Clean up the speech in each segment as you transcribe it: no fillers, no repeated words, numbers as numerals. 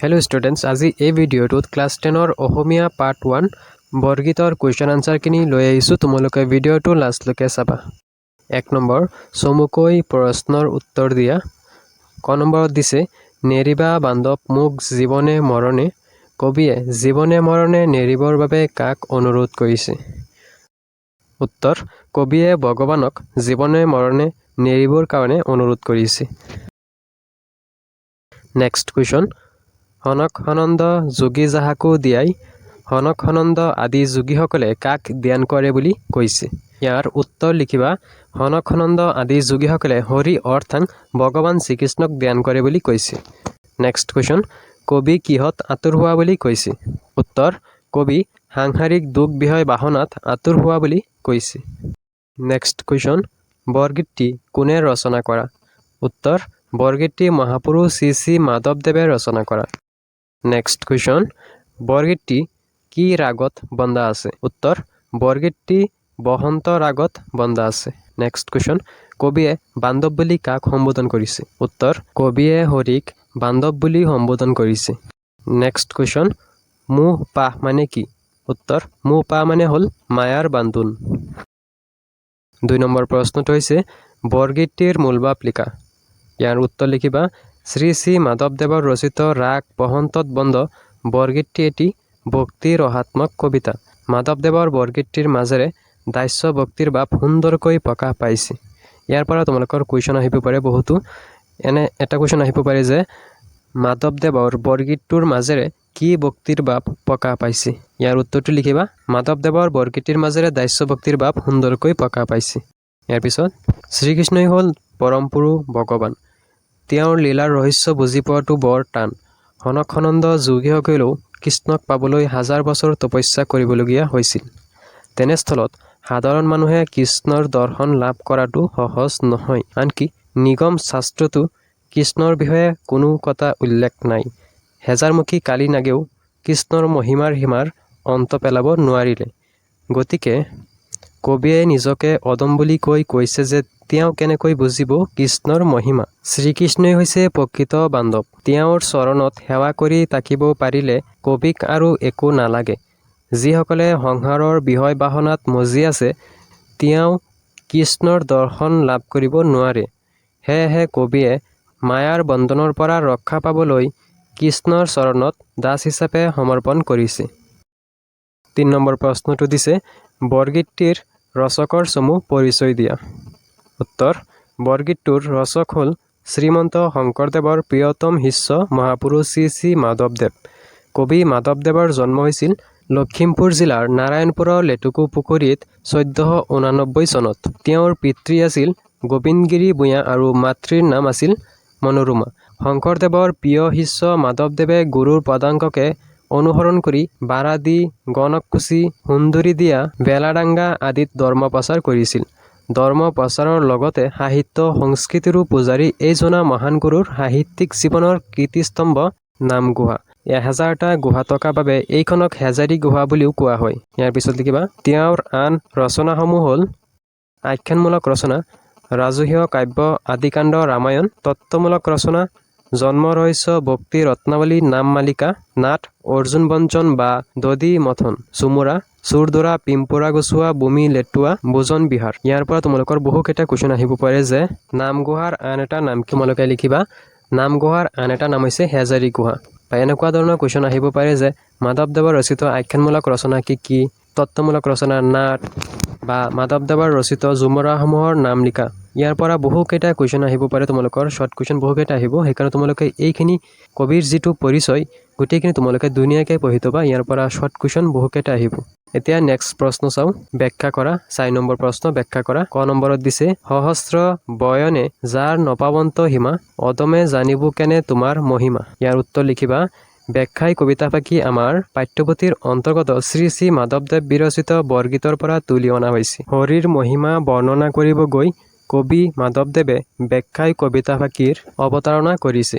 Hello students, আজি এই ভিডিঅ'টোত ক্লাছ 10ৰ অসমীয়া পাৰ্ট 1 বৰ্গীতৰ কুৱেশ্যন আনসাৰখিনি লৈ আহিছোঁ। তোমালোকে ভিডিঅ'টো লাষ্টলৈকে চাবা। 1 নম্বৰ চমুকৈ প্ৰশ্নৰ উত্তৰ দিয়া। ক নম্বৰত দিছে নেৰিবা বান্ধৱ মোক জীৱনে মৰণে। কবিয়ে জীৱনে মৰণে নেৰিবৰ বাবে কাক অনুৰোধ কৰিছে? উত্তৰ কবিয়ে ভগৱানক জীৱনে মৰণে নেৰিবৰ কাৰণে অনুৰোধ কৰিছে। নেক্সট কুৱেশ্যন হনক সনন্দ যোগী যাহাকো দিয়াই হনক সনন্দ আদি যোগীসকলে কাক ধ্যান কৰে বুলি কৈছে? ইয়াৰ উত্তৰ লিখিবা হনক সনন্দ আদি যোগীসকলে হৰি অৰ্থাৎ ভগৱান শ্ৰীকৃষ্ণক ধ্যান কৰে বুলি কৈছে। নেক্সট কুৱেশ্যন কবি কিহত আতুৰ হোৱা বুলি কৈছে? উত্তৰ কবি সাংসাৰিক দুখ বিষয় বাসনাত আতুৰ হোৱা বুলি কৈছে। নেক্সট কুৱেশ্যন বৰগীতটি কোনে ৰচনা কৰা? উত্তৰ বৰগীতটি মহাপুৰুষ শ্ৰী শ্ৰী মাধৱদেৱে ৰচনা কৰা। নেক্সট কুৱেশ্যন বৰগীতটি কি ৰাগত বন্ধা আছে? উত্তৰ বৰগীতটি বসন্ত ৰাগত বন্ধা আছে। নেক্সট কুৱেশ্যন কবিয়ে বান্ধৱ বুলি কাক সম্বোধন কৰিছে? উত্তৰ কবিয়ে হৰিক বান্ধৱ বুলি সম্বোধন কৰিছে। নেক্সট কুৱেশ্যন মোহ পাহ মানে কি? উত্তৰ মোহ পাহ মানে হ'ল মায়াৰ বান্ধোন। 2 নম্বৰ প্ৰশ্নটো হৈছে বৰগীতটিৰ মূলভাৱ লিখা। ইয়াৰ উত্তৰ লিখিবা শ্ৰী শ্ৰী মাধৱদেৱৰ ৰচিত ৰাগ বসন্তত বন্ধ বৰগীতটি এটি ভক্তি ৰসাত্মক কবিতা। মাধৱদেৱৰ বৰগীতটিৰ মাজেৰে দাস্য ভক্তিৰ ভাৱ সুন্দৰকৈ প্ৰকাশ পাইছে। ইয়াৰ পৰা তোমালোকৰ কুৱেশ্যন আহিব পাৰে বহুতো। এনে এটা কুৱেশ্যন আহিব পাৰে যে মাধৱদেৱৰ বৰগীতটোৰ মাজেৰে কি ভক্তিৰ ভাৱ প্ৰকাশ পাইছে? ইয়াৰ উত্তৰটো লিখিবা মাধৱদেৱৰ বৰগীতটিৰ মাজেৰে দাস্য ভক্তিৰ ভাৱ সুন্দৰকৈ প্ৰকাশ পাইছে। ইয়াৰ পিছত শ্ৰীকৃষ্ণই হ'ল পৰম পুৰুষ ভগৱান। তেওঁৰ লীলাৰ ৰহস্য বুজি পোৱাটো বৰ টান। হনক সনন্দ যোগীসকলেও কৃষ্ণক পাবলৈ হাজাৰ বছৰ তপস্যা কৰিবলগীয়া হৈছিল। তেনেস্থলত সাধাৰণ মানুহে কৃষ্ণৰ দৰ্শন লাভ কৰাটো সহজ নহয়। আনকি নিগম শাস্ত্ৰতো কৃষ্ণৰ বিষয়ে কোনো কথা উল্লেখ নাই। হেজাৰমুখী কালী নাগেও কৃষ্ণৰ মহিমাৰ সীমাৰ অন্ত পেলাব নোৱাৰিলে। গতিকে কবিয়ে নিজকে অদম বুলি কৈছে যে তেওঁ কেনেকৈ বুজিব কৃষ্ণৰ মহিমা? শ্ৰীকৃষ্ণই হৈছে প্ৰকৃত বান্ধৱ। তেওঁৰ চৰণত সেৱা কৰি থাকিব পাৰিলে কবিক আৰু একো নালাগে। যিসকলে সংসাৰৰ বিষয় বাসনাত মজি আছে তেওঁ কৃষ্ণৰ দৰ্শন লাভ কৰিব নোৱাৰে। সেয়েহে কবিয়ে মায়াৰ বন্ধনৰ পৰা ৰক্ষা পাবলৈ কৃষ্ণৰ চৰণত দাস হিচাপে সমৰ্পণ কৰিছে। 3 নম্বৰ প্ৰশ্নটো দিছে বৰগীতটিৰ ৰচকৰ চমু পৰিচয় দিয়া। উত্তৰ বৰগীতটোৰ ৰচক হ'ল শ্ৰীমন্ত শংকৰদেৱৰ প্ৰিয়তম শিষ্য মহাপুৰুষ শ্ৰী শ্ৰী মাধৱদেৱ। কবি মাধৱদেৱৰ জন্ম হৈছিল লখিমপুৰ জিলাৰ নাৰায়ণপুৰৰ লেটেকু পুখুৰীত 1489 চনত। তেওঁৰ পিতৃ আছিল গোবিন্দগিৰি ভূঞা আৰু মাতৃৰ নাম আছিল মনোৰমা। শংকৰদেৱৰ প্ৰিয় শিষ্য মাধৱদেৱে গুৰুৰ পদাঙ্ককে অনুসৰণ কৰি বাৰাদি গণককুছি সুন্দৰী দিয়া বেলাডাংগা আদিত ধৰ্ম প্ৰচাৰ কৰিছিল। ধৰ্ম প্ৰচাৰৰ লগতে সাহিত্য সংস্কৃতিৰো পূজাৰী এই জনা মহান গুৰুৰ সাহিত্যিক জীৱনৰ কীৰ্তিস্তম্ভ নামগুহা। 1000টা গুহা থকা বাবে এইখনক হেজাৰী গুহা বুলিও কোৱা হয়। ইয়াৰ পিছত লিখিবা তেওঁৰ আন ৰচনাসমূহ হ'ল আখ্যানমূলক ৰচনা ৰাজসিক কাব্য আদিকাণ্ড ৰামায়ণ, তত্ত্বমূলক ৰচনা জন্ম ৰহস্য ভক্তি ৰত্নাৱলী নাম মালিকা নাট অৰ্জুন বঞ্চন বা দধি মথন চুমুৰা চুৰদৰা পিম্পুৰা গছোৱা বমি লেটুৱা ভোজন বিহাৰ। ইয়াৰ পৰা তোমালোকৰ বহুকেইটা কুৱেশ্যন আহিব পাৰে যে নামগুহাৰ আন এটা নাম কি? তোমালোকে লিখিবা নামগুহাৰ আন এটা নাম হৈছে হেজাৰী গুহা। বা এনেকুৱা ধৰণৰ কুৱেশ্যন আহিব পাৰে যে মাধৱদেৱৰ ৰচিত আখ্যানমূলক ৰচনা কি কি, তত্ত্বমূলক ৰচনা নাট বা মাধৱদেৱৰ ৰচিত ঝুমুৰাসমূহৰ নাম লিখা। ইয়াৰ পৰা বহুকেইটা কুৱেশ্যন আহিব পাৰে তোমালোকৰ। শ্বৰ্ট কুৱেশ্যন বহুকেইটা আহিব। সেইকাৰণে তোমালোকে এইখিনি কবিৰ যিটো পৰিচয় গোটেইখিনি তোমালোকে ধুনীয়াকৈ পঢ়ি থবা। ইয়াৰ পৰা শ্বৰ্ট কুৱেশ্যন বহুকেইটা আহিব। এতিয়া নেক্সট প্ৰশ্ন চাওঁ। ব্যাখ্যা কৰা। 4 নম্বৰ প্ৰশ্ন ব্যাখ্যা কৰা। ক নম্বৰত দিছে সহস্ৰ বয়নে যাৰ নপাৱন্ত সীমা অদমে জানিব কেনে তোমাৰ মহিমা। ইয়াৰ উত্তৰ লিখিবা ব্যাখ্যাই কবিতা ফাঁকি আমাৰ পাঠ্যপুথিৰ অন্তৰ্গত শ্ৰী শ্ৰী মাধৱদেৱ বিৰচিত বৰগীতৰ পৰা তুলি অনা হৈছে। হৰিৰ মহিমা বৰ্ণনা কৰিব গৈ কবি মাধৱদেৱে ব্যাখ্যাই কবিতা ফাঁকিৰ অৱতাৰণা কৰিছে।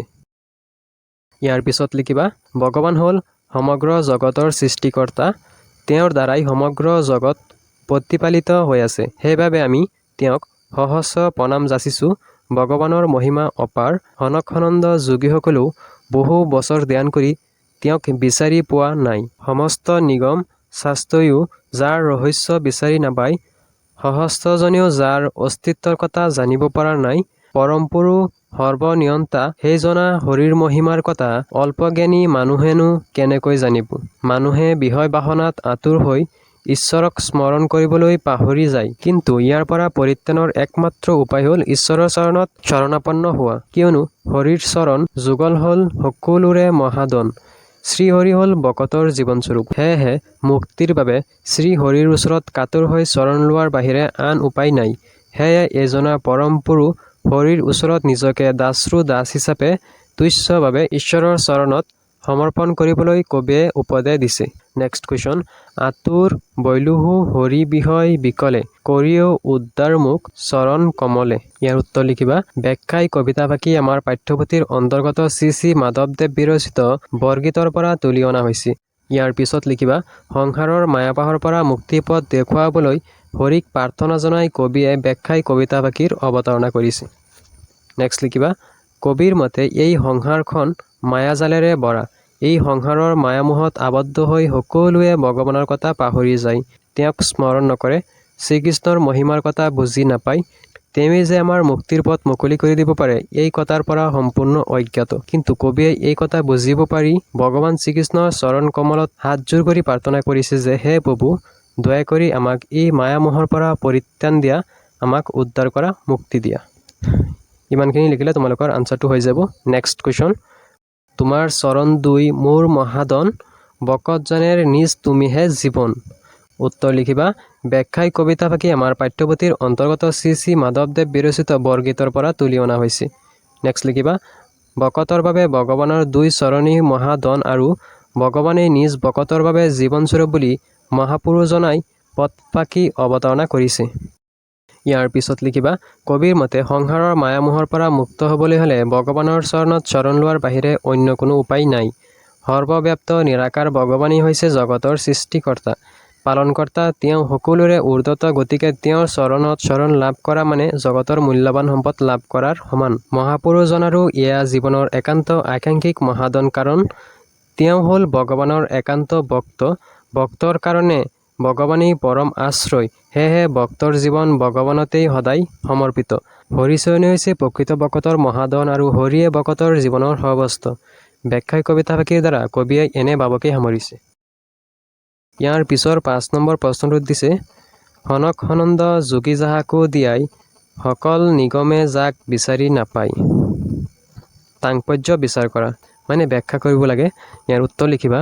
ইয়াৰ পিছত লিখিবা ভগৱান হ'ল সমগ্ৰ জগতৰ সৃষ্টিকৰ্তা। তেওঁৰ দ্বাৰাই সমগ্ৰ জগত প্ৰতিপালিত হৈ আছে। সেইবাবে আমি তেওঁক সহস্ৰ প্ৰণাম যাচিছোঁ। ভগৱানৰ মহিমা অপাৰ। হনক সনন্দ যোগীসকলেও বহু বছৰ ধ্যান কৰি তেওঁক বিচাৰি পোৱা নাই। সমস্ত নিগম শাস্ত্ৰয়ো যাৰ ৰহস্য বিচাৰি নাপায়, সহস্ৰজনেও যাৰ অস্তিত্বৰ কথা জানিব পৰা নাই, পৰমপুৰু সৰ্বনিয়ন্তা সেই জনা হৰিৰ মহিমাৰ কথা অল্পজ্ঞানী মানুহেনো কেনেকৈ জানিব। মানুহে বিষয় বাসনাত আতুৰ হৈ ঈশ্বৰক স্মৰণ কৰিবলৈ পাহৰি যায়। কিন্তু ইয়াৰ পৰা পৰিত্ৰাণৰ একমাত্ৰ উপায় হ'ল ঈশ্বৰৰ চৰণত শৰণাপন্ন হোৱা, কিয়নো হৰিৰ চৰণ যুগল হ'ল সকলোৰে মহাধন। শ্ৰীহৰি হ'ল ভকতৰ জীৱনস্বৰূপ। সেয়েহে মুক্তিৰ বাবে শ্ৰীহৰিৰ ওচৰত কাতৰ হৈ চৰণ লোৱাৰ বাহিৰে আন উপায় নাই। সেয়ে এজনা পৰমপুৰু হৰিৰ ওচৰত নিজকে দাসৰো দাস হিচাপে তুচ্ছভাৱে ঈশ্বৰৰ চৰণত সমৰ্পণ কৰিবলৈ কবিয়ে উপদেশ দিছে। নেক্সট কুৱেশ্যন, আতুৰ বৈলোহু হৰি বিষয় বিকলে, কৰিও উদ্ধাৰ মোক চৰণ কমলে। ইয়াৰ উত্তৰ লিখিবা। ব্যাখ্যাই কবিতা ফাঁকি আমাৰ পাঠ্যপুথিৰ অন্তৰ্গত শ্ৰী শ্ৰী মাধৱদেৱ বিৰচিত বৰগীতৰ পৰা তুলি অনা হৈছে। ইয়াৰ পিছত লিখিবা, সংসাৰৰ মায়াপাশৰ পৰা মুক্তিৰ পথ দেখুৱাবলৈ হৰিক প্ৰাৰ্থনা জনাই কবিয়ে ব্যাখ্যাই কবিতা ফাঁকিৰ অৱতাৰণা কৰিছে। নেক্সট লিখিবা, কবিৰ মতে এই সংসাৰখন মায়াজালেৰে ভৰা। এই সংসাৰৰ মায়ামোহত আবদ্ধ হৈ সকলোৱে ভগৱানৰ কথা পাহৰি যায়, তেওঁক স্মৰণ নকৰে, শ্ৰীকৃষ্ণৰ মহিমাৰ কথা বুজি নাপায়। তেওঁৱেই যে আমাৰ মুক্তিৰ পথ মুকলি কৰি দিব পাৰে, এই কথাৰ পৰা সম্পূৰ্ণ অজ্ঞাত। কিন্তু কবিয়ে এই কথা বুজিব পাৰি ভগৱান শ্ৰীকৃষ্ণৰ চৰণ কমলত হাতজোৰ কৰি প্ৰাৰ্থনা কৰিছে যে, হে প্ৰভু, দয়া কৰি আমাক এই মায়ামোহৰ পৰা পৰিত্ৰাণ দিয়া, আমাক উদ্ধাৰ কৰা, মুক্তি দিয়া। ইমানখিনি লিখিলে তোমালোকৰ আনচাৰটো হৈ যাব। নেক্সট কুৱেশ্যন, তোমাৰ চৰণ দুই মোৰ মহাধন, ভকতজনেৰ নিজ তুমিহে জীৱন। উত্তৰ লিখিবা। ব্যাখ্যাই কবিতা ফাঁকি আমাৰ পাঠ্যপুথিৰ অন্তৰ্গত শ্ৰী শ্ৰী মাধৱদেৱ বিৰচিত বৰগীতৰ পৰা তুলি অনা হৈছে। নেক্সট লিখিবা, ভকতৰ বাবে ভগৱানৰ দুই চৰণেই মহাধন আৰু ভগৱানেই নিজ ভকতৰ বাবে জীৱনস্বৰূপ বুলি মহাপুৰুষজনাই পথ ফাঁকি অৱতাৰণা কৰিছে। ইয়াৰ পিছত লিখিবা, কবিৰ মতে সংসাৰৰ মায়ামোহৰ পৰা মুক্ত হ'বলৈ হ'লে ভগৱানৰ চৰণত শৰণ লোৱাৰ বাহিৰে অন্য কোনো উপায় নাই। সৰ্বব্যাপ্ত নিৰাকাৰ ভগৱানেই হৈছে জগতৰ সৃষ্টিকৰ্তা, পালনকৰ্তা। তেওঁ সকলোৰে ঊৰ্ধ্বত, গতিকে তেওঁৰ চৰণত শৰণ লাভ কৰা মানে জগতৰ মূল্যৱান সম্পদ লাভ কৰাৰ সমান। মহাপুৰুষজনাৰো এয়া জীৱনৰ একান্ত আকাংক্ষিক মহাধন, কাৰণ তেওঁ হ'ল ভগৱানৰ একান্ত ভক্ত। ভক্তৰ কাৰণে ভগৱানেই পৰম আশ্ৰয়। সেয়েহে ভক্তৰ জীৱন ভগৱানতেই সদায় সমৰ্পিত। হৰিচৰণেই হৈছে প্ৰকৃত ভকতৰ মহাধন আৰু হৰিয়ে ভকতৰ জীৱনৰ সৰ্বস্ব। ব্যাখ্যাই কবিতা ফাঁকিৰ দ্বাৰা কবিয়ে এনে ভাৱকে সামৰিছে। ইয়াৰ পিছৰ 5 নম্বৰ প্ৰশ্নটোত দিছে, সনক সনন্দ যোগী যাহাকো দিয়াই, সকল নিগমে যাক বিচাৰি নাপায়। তাৎপৰ্য বিচাৰ কৰা, মানে ব্যাখ্যা কৰিব লাগে। ইয়াৰ উত্তৰ লিখিবা।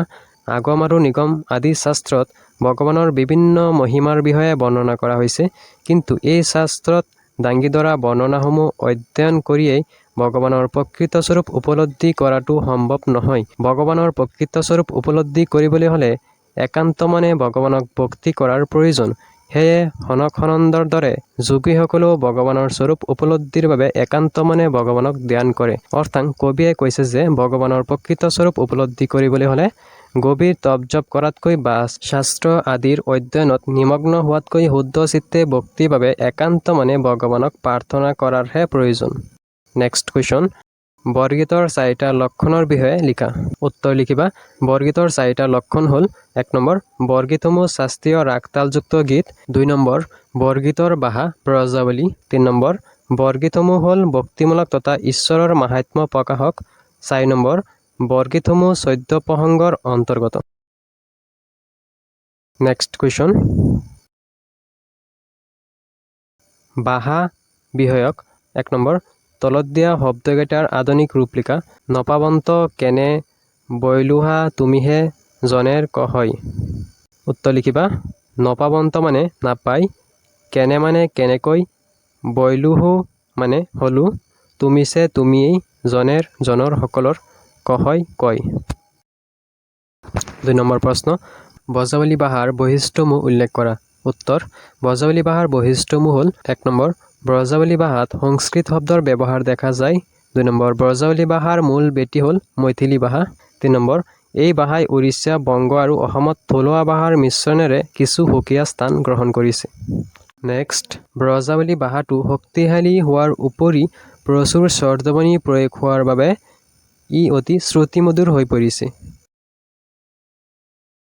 আগম আৰু নিগম আদি শাস্ত্ৰত ভগৱানৰ বিভিন্ন মহিমাৰ বিষয়ে বৰ্ণনা কৰা হৈছে, কিন্তু এই শাস্ত্ৰত দাঙি ধৰা বৰ্ণনাসমূহ অধ্যয়ন কৰিয়েই ভগৱানৰ প্ৰকৃত স্বৰূপ উপলব্ধি কৰাটো সম্ভৱ নহয়। ভগৱানৰ প্ৰকৃত স্বৰূপ উপলব্ধি কৰিবলৈ হ'লে একান্তমনে ভগৱানক ভক্তি কৰাৰ প্ৰয়োজন। সেয়ে সনক সনন্দৰ দৰে যোগীসকলেও ভগৱানৰ স্বৰূপ উপলব্ধিৰ বাবে একান্তমনে ভগৱানক ধ্যান কৰে। অৰ্থাৎ কবিয়ে কৈছে যে ভগৱানৰ প্ৰকৃত স্বৰূপ উপলব্ধি কৰিবলৈ হ'লে গভীৰ তপ জপ কৰাতকৈ বা শাস্ত্ৰ আদিৰ অধ্যয়নত নিমগ্ন হোৱাতকৈ শুদ্ধ চিত্তে ভক্তিৰ বাবে একান্তমনে ভগৱানক প্ৰাৰ্থনা কৰাৰহে প্ৰয়োজন। নেক্সট কুৱেশ্যন, বৰগীতৰ 4টা লক্ষণৰ বিষয়ে লিখা। উত্তৰ লিখিবা। বৰগীতৰ 4টা লক্ষণ হ'ল: 1 নম্বৰ, বৰগীতসমূহ শাস্ত্ৰীয় ৰাগ তালযুক্ত গীত। 2 নম্বৰ, বৰগীতৰ ভাষা ব্ৰজাৱলী। 3 নম্বৰ, বৰগীতসমূহ হ'ল ভক্তিমূলক তথা ঈশ্বৰৰ মাহাত্ম্য প্ৰকাশক। 4 নম্বৰ, বৰগীতসমূহ 14 প্ৰসংগৰ অন্তৰ্গত। নেক্সট কুৱেশ্যন, ভাষা বিষয়ক। 1 নম্বৰ, তলত দিয়া শব্দকেইটাৰ আধুনিক ৰূপ লিখা। নপাবন্ত কেনে বৈলোহা তুমিহে জনেৰ কহয়। উত্তৰ লিখিবা। নপাবন্ত মানে নাপায়, কেনে মানে কেনেকৈ, বৈলোহু মানে হলো, তুমিছে তুমিয়েই, জনের জনৰ সকলৰ, কহয় কয়। 2 নম্বৰ প্ৰশ্ন, ব্ৰজাৱলী ভাষাৰ বৈশিষ্ট্যসমূহ উল্লেখ কৰা। উত্তৰ, ব্ৰজাৱলী ভাষাৰ বৈশিষ্ট্যসমূহ হ'ল: 1 নম্বৰ, ব্ৰজাৱলী ভাষাত সংস্কৃত শব্দৰ ব্যৱহাৰ দেখা যায়। 2 নম্বৰ, ব্ৰজাৱলী ভাষাৰ মূল ভেটি হ'ল মৈথিলী ভাষা। 3 নম্বৰ, এই ভাষাই উৰিষ্যা, বংগ আৰু অসমত থলুৱা ভাষাৰ মিশ্ৰণেৰে কিছু সুকীয়া স্থান গ্ৰহণ কৰিছে। নেক্সট, ব্ৰজাৱলী ভাষাটো শক্তিশালী হোৱাৰ উপৰি প্ৰচুৰ স্বৰধ্বনি প্ৰয়োগ হোৱাৰ বাবে ই অতি শ্ৰুতিমধুৰ হৈ পৰিছে।